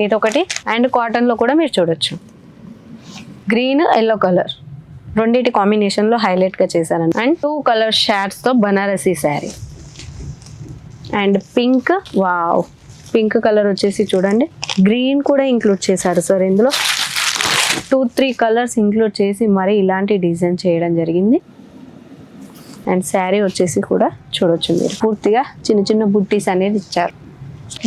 ఇదొకటి. And cotton లో కూడా మీరు చూడొచ్చు, గ్రీన్ ఎల్లో కలర్ రెండింటి కాంబినేషన్ లో హైలైట్ గా చేశారండి. అండ్ 2 కలర్ షాడ్స్ తో Banarasi sari. And pink, wow pink colour వచ్చేసి చూడండి, గ్రీన్ కూడా ఇంక్లూడ్ చేశారు సార్. ఇందులో 2-3 కలర్స్ ఇంక్లూడ్ చేసి మరి ఇలాంటి డిజైన్ చేయడం జరిగింది. అండ్ శారీ వచ్చేసి కూడా చూడొచ్చు మీరు, పూర్తిగా చిన్న చిన్న బుట్టీస్ అనేది ఇచ్చారు.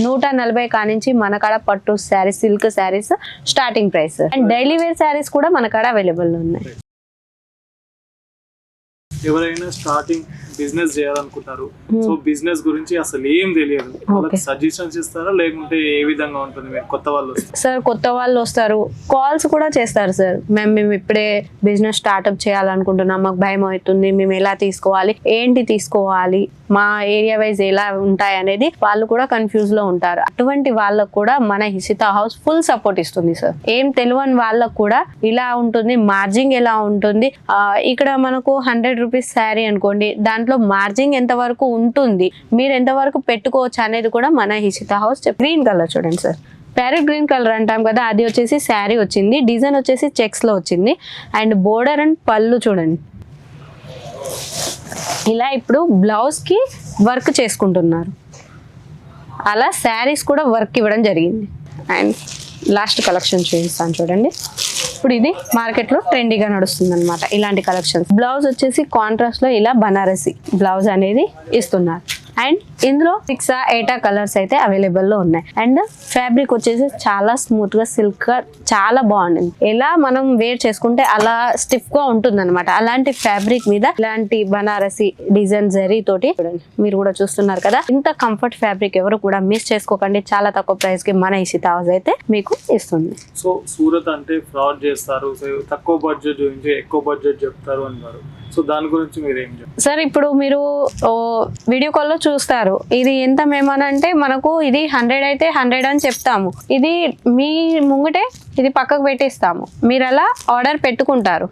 140 కానించి మన కాడ పట్టు saris, silk saris starting price. And daily wear saris కూడా మన కాడ అవైలబుల్ ఉన్నాయి. ఎవరైనా స్టార్టింగ్ బిజినెస్ చేయాలనుకుంటారు, సో బిజినెస్ గురించి అసలు ఏం తెలియదు, వాళ్ళకి సజెషన్స్ ఇస్తారా లేకుంటే ఏ విధంగా ఉంటుంది? మీరు కొత్త వాళ్ళు సార్, కొత్త వాళ్ళు వస్తారు, కాల్స్ కూడా చేస్తారు సార్. మేము ఇప్పుడే బిజినెస్ స్టార్ట్అప్ చేయాలనుకుంటున్నాం, మాకు భయం అవుతుంది, మేము ఎలా తీసుకోవాలి, ఏంటి తీసుకోవాలి, మా ఏరియా వైజ్ ఎలా ఉంటాయి అనేది వాళ్ళు కూడా కన్ఫ్యూజ్ లో ఉంటారు. అటువంటి వాళ్ళకు కూడా మన హిషిత హౌస్ ఫుల్ సపోర్ట్ ఇస్తుంది సార్. ఏం తెలియని వాళ్ళకు కూడా ఇలా ఉంటుంది, మార్జింగ్ ఎలా ఉంటుంది, ఇక్కడ మనకు 100 రూపీస్ శారీ అనుకోండి, దాంట్లో మార్జింగ్ ఎంత వరకు ఉంటుంది, మీరు ఎంత వరకు పెట్టుకోవచ్చు అనేది కూడా మన హిషిత హౌస్. గ్రీన్ కలర్ చూడండి సార్, ప్యారెట్ గ్రీన్ కలర్ అంటాం కదా, అది వచ్చేసి శారీ వచ్చింది, డిజైన్ వచ్చేసి చెక్స్ లో వచ్చింది. అండ్ బోర్డర్ అండ్ పళ్ళు చూడండి, ఇలా ఇప్పుడు బ్లౌజ్ కి వర్క్ చేసుకుంటున్నారు, అలా శారీస్ కూడా వర్క్ ఇవ్వడం జరిగింది. అండ్ లాస్ట్ కలెక్షన్ చూపిస్తాను చూడండి. ఇప్పుడు ఇది మార్కెట్ లో ట్రెండీగా నడుస్తుంది అనమాట ఇలాంటి కలెక్షన్స్. బ్లౌజ్ వచ్చేసి కాంట్రాస్ట్ లో ఇలా బనారసి బ్లౌజ్ అనేది ఇస్తున్నారు. అండ్ ఇందులో 6-8 కలర్స్ అయితే అవైలబుల్ లో ఉన్నాయి. అండ్ ఫ్యాబ్రిక్ వచ్చేసి చాలా స్మూత్ గా, సిల్క్ గా చాలా బాగుంటుంది. ఎలా మనం వేర్ చేసుకుంటే అలా స్టిఫ్ గా ఉంటుంది అనమాట. అలాంటి ఫ్యాబ్రిక్ మీద ఇలాంటి బనారసి డిజైన్ జరీ తోటి చూడండి, మీరు కూడా చూస్తున్నారు కదా. ఇంత కంఫర్ట్ ఫ్యాబ్రిక్ ఎవరు కూడా మిస్ చేసుకోకండి, చాలా తక్కువ ప్రైస్ కి మన హిషిత హౌస్ అయితే మీకు ఇస్తుంది. సో సూరత్ అంటే ఫ్రాడ్ చేస్తారు, తక్కువ బడ్జెట్ గురించి ఎక్కువ బడ్జెట్ చెప్తారు అన్నారు, సో దాని గురించి మీరు ఏం చెప్తారు సార్? ఇప్పుడు మీరు వీడియో కాల్ లో చూస్తారు, ఇది ఎంత మేమనంటే మనకు ఇది 100 అయితే 100 అని చెప్తాము, ఇది మీ ముంగటే ఇది పక్కకు పెట్టేస్తాము, మీరు అలా ఆర్డర్ పెట్టుకుంటారు.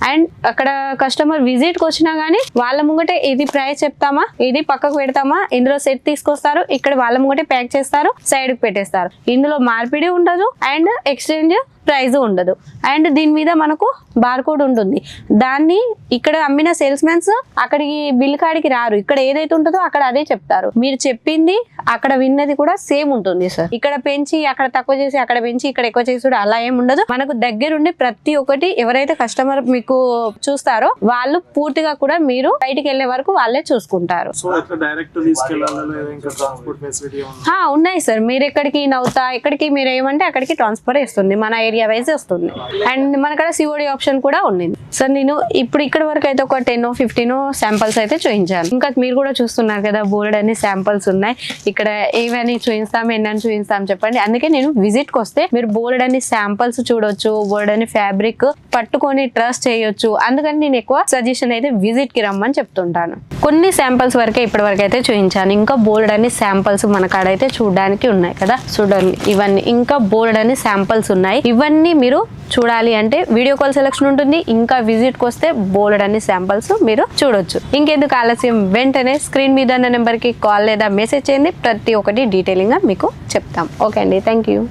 అండ్ అక్కడ కస్టమర్ విజిట్కి వచ్చినా కానీ వాళ్ళ ముంగటే ఇది ప్రైస్ చెప్తామా, ఇది పక్కకు పెడతామా, ఇందులో సెట్ తీసుకొస్తారు, ఇక్కడ వాళ్ళ ముంగటే ప్యాక్ చేస్తారు, సైడ్కి పెట్టేస్తారు. ఇందులో మార్పిడి ఉండదు అండ్ ఎక్స్చేంజ్ ప్రైజ్ ఉండదు. అండ్ దీని మీద మనకు బార్కోడ్ ఉంటుంది, దాన్ని ఇక్కడ అమ్మిన సేల్స్ మెన్స్ అక్కడికి బిల్ కాడికి రారు, ఇక్కడ ఏదైతే ఉంటుందో అక్కడ అదే చెప్తారు. మీరు చెప్పింది అక్కడ విన్నది కూడా సేమ్ ఉంటుంది సార్. ఇక్కడ పెంచి అక్కడ తక్కువ చేసి, అక్కడ పెంచి ఇక్కడ ఎక్కువ చేసి అలా ఏం ఉండదు. మనకు దగ్గరుండి ప్రతి ఒక్కటి ఎవరైతే కస్టమర్ మీకు చూస్తారో వాళ్ళు పూర్తిగా కూడా మీరు బయటికి వెళ్లే వరకు వాళ్ళే చూసుకుంటారు. ఉన్నాయి సార్, మీరు ఎక్కడికి నవ్వుతా ఎక్కడికి మీరు ఏమంటే అక్కడికి ట్రాన్స్ఫర్ చేస్తుంది, మన ఏరియా వైజ్ వస్తుంది. అండ్ మనకడ సిఓడి ఆప్షన్ కూడా ఉంది సార్. నేను ఇప్పుడు ఇక్కడ వరకు అయితే ఒక 10-15 శాంపిల్స్ అయితే చూపించాను. ఇంకా మీరు కూడా చూస్తున్నారు కదా, బోల్డ్ అని శాంపిల్స్ ఉన్నాయి. ఇక్కడ ఏవని చూపిస్తాం, ఎన్నని చూపిస్తాం చెప్పండి. అందుకే నేను విజిట్ కి వస్తే మీరు బోల్డ్ అని శాంపిల్స్ చూడొచ్చు, బోల్డ్ అని ఫ్యాబ్రిక్ పట్టుకొని ట్రస్ట్ చేయొచ్చు. అందుకని నేను ఎక్కువ సజెషన్ అయితే విజిట్ కి రమ్మని చెప్తుంటాను. కొన్ని శాంపిల్స్ వరకే ఇప్పటి వరకు అయితే చూపించాను, ఇంకా బోల్డ్ అని శాంపిల్స్ మన కాడ అయితే చూడడానికి ఉన్నాయి కదా, చూడండి ఇవన్నీ ఇంకా బోల్డ్ అని శాంపిల్స్ ఉన్నాయి. ఇవన్నీ మీరు చూడాలి అంటే వీడియో కాల్ సెలెక్షన్ ఉంటుంది, ఇంకా విజిట్ కి వస్తే బోల్డ్ అని శాంపిల్స్ మీరు చూడొచ్చు. ఇంకెందుకు ఆలస్యం, వెంటనే స్క్రీన్ మీద ఉన్న నెంబర్ కి కాల్ లేదా మెసేజ్ చేయండి, ప్రతి ఒక్కటి డీటెయిలింగ్ గా మీకు చెప్తాం. ఓకే అండి, థ్యాంక్ యూ.